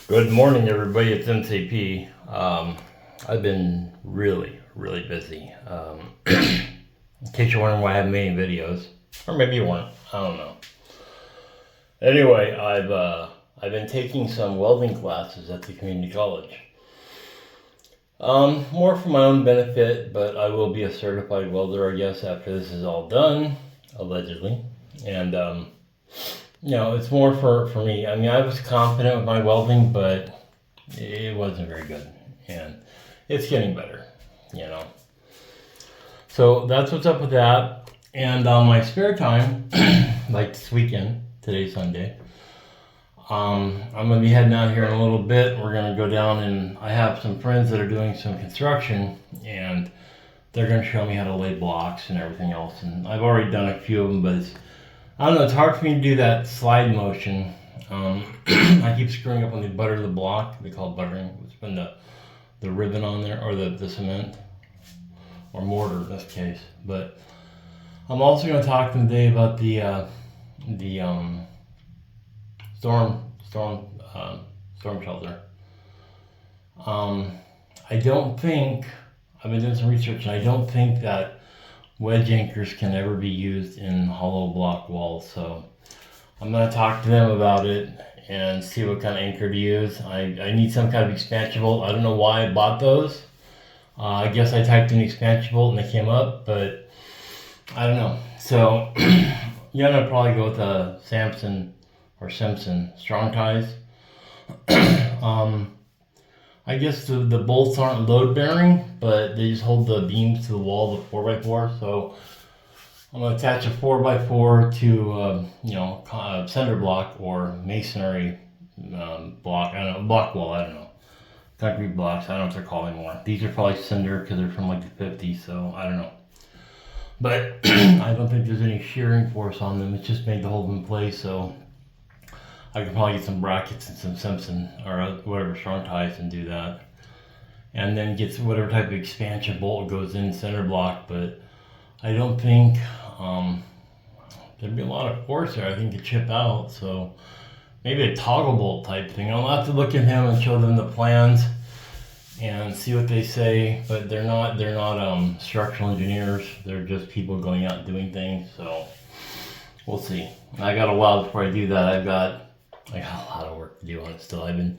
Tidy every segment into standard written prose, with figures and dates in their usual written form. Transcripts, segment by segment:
Good morning, everybody. It's MCP. I've been really busy. In case you're wondering why I haven't made any videos, or maybe you weren't. I don't know. Anyway, I've been taking some welding classes at the community college. More for my own benefit, but I will be a certified welder, I guess, after this is all done, allegedly. And it's more for me. I mean, I was confident with my welding, but it wasn't very good, and it's getting better, So that's what's up with that. And on my spare time, like this weekend, today's Sunday, I'm gonna be heading out here in a little bit. We're gonna go down, and I have some friends that are doing some construction, and they're gonna show me how to lay blocks and everything else. And I've already done a few of them, but I don't know, it's hard for me to do that slide motion. I keep screwing up on the butter of the block. They call it buttering. It's been the ribbon on there, or the cement, or mortar in this case. But I'm also going to talk to them today about the storm shelter. I don't think, I've been doing some research, and I don't think that wedge anchors can ever be used in hollow block walls. So I'm going to talk to them about it and see what kind of anchor to use. I need some kind of expansion bolt. I don't know why I bought those. I guess I typed in expansion bolt and they came up, but I don't know. So you're going to probably go with a Simpson strong ties. I guess the bolts aren't load bearing, but they just hold the beams to the wall of the 4x4. So I'm going to attach a 4x4 to a cinder block or masonry block. I don't know, block wall. I don't know, concrete blocks. I don't know what they're called anymore. These are probably cinder because they're from like the 50s. So I don't know, but I don't think there's any shearing force on them. It's just made to hold them in place. So I could probably get some brackets and some Simpson or whatever strong ties and do that. And then get whatever type of expansion bolt goes in center block. But I don't think there'd be a lot of force there. I think to chip out. So maybe a toggle bolt type thing. I'll have to look at him and show them the plans and see what they say. But they're not structural engineers. They're just people going out and doing things. So we'll see. I got a while before I do that. I got a lot of work to do on it still. I've been,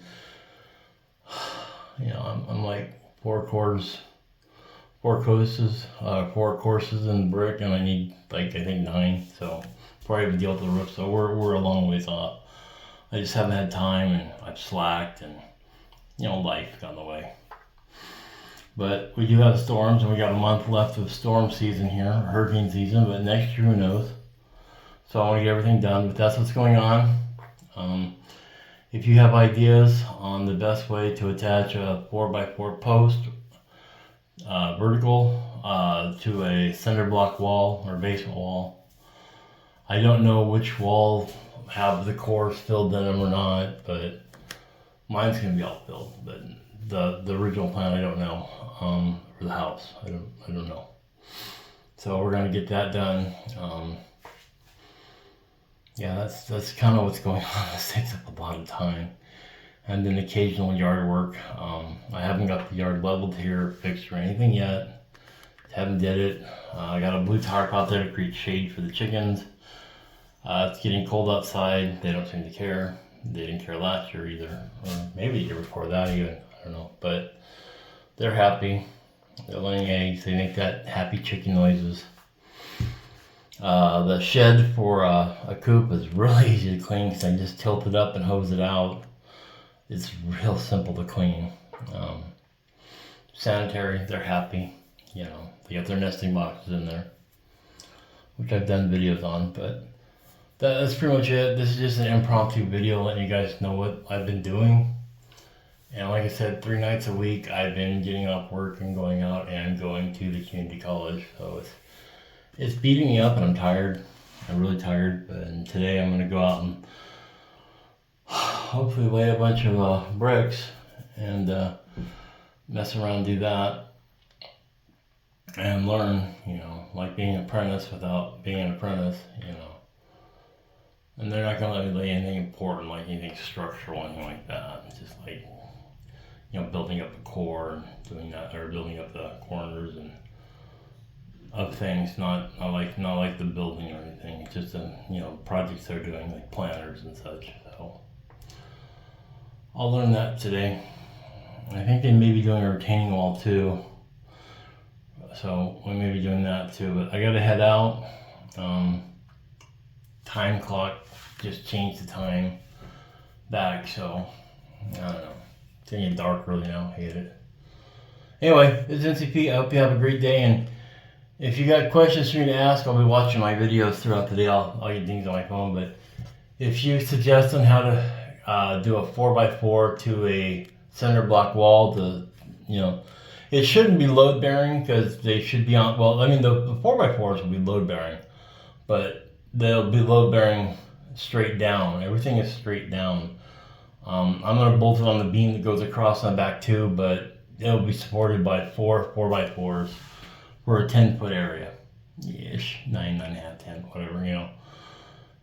I'm like four courses in brick, and I need I think 9. So before I even deal with the roof, so we're a long ways off. I just haven't had time, and I've slacked, and life got in the way. But we do have storms, and we got a month left of storm season here, hurricane season. But next year, who knows? So I want to get everything done. But that's what's going on. If you have ideas on the best way to attach a 4x4 post vertical to a cinder block wall or basement wall, I don't know which wall have the cores filled in them or not, but mine's gonna be all filled. But the original plan, I don't know. For the house, I don't know. So we're gonna get that done. Yeah, that's kind of what's going on. This takes up a lot of time. And then occasional yard work. I haven't got the yard leveled here, fixed or anything yet. Haven't did it. I got a blue tarp out there to create shade for the chickens. It's getting cold outside. They don't seem to care. They didn't care last year either. Or maybe the year before that even. I don't know. But they're happy. They're laying eggs. They make that happy chicken noises. The shed for a coop is really easy to clean because I just tilt it up and hose it out. It's real simple to clean. Sanitary, they're happy. They got their nesting boxes in there, which I've done videos on. But that's pretty much it. This is just an impromptu video letting you guys know what I've been doing. And like I said, 3 nights a week I've been getting off work and going out and going to the community college. So it's beating me up, and I'm tired. I'm really tired. And today I'm going to go out and hopefully lay a bunch of bricks and mess around and do that and learn, like being an apprentice without being an apprentice, And they're not going to let me lay anything important, like anything structural, anything like that. It's just like, you know, building up the core and doing that, or building up the corners and of things, not like the building or anything. It's just you know, projects they're doing, like planners and such. So I'll learn that today. I think they may be doing a retaining wall too, so we may be doing that too. But I gotta head out. Time clock just changed the time back, so I don't know. It's getting dark early now. Hate it. Anyway, this is NCP. I hope you have a great day, and if you got questions for me to ask, I'll be watching my videos throughout the day. I'll get things on my phone, but if you suggest on how to do a 4x4 to a center block wall, you know, it shouldn't be load bearing because they should be on, well, I mean, the 4x4s will be load bearing, but they'll be load bearing straight down. Everything is straight down. I'm going to bolt it on the beam that goes across on the back too, but it'll be supported by 4x4s for a 10-foot area. Ish, 9.5, 10, whatever, you know.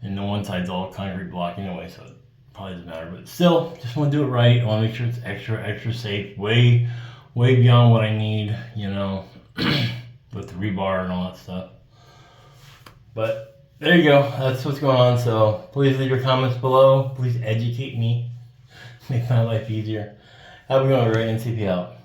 And the one side's all concrete block anyway, so it probably doesn't matter. But still, just want to do it right. I want to make sure it's extra safe, way beyond what I need, you know, with the rebar and all that stuff. But there you go. That's what's going on. So please leave your comments below. Please educate me. Make my life easier. Have a good one, right? NCP out.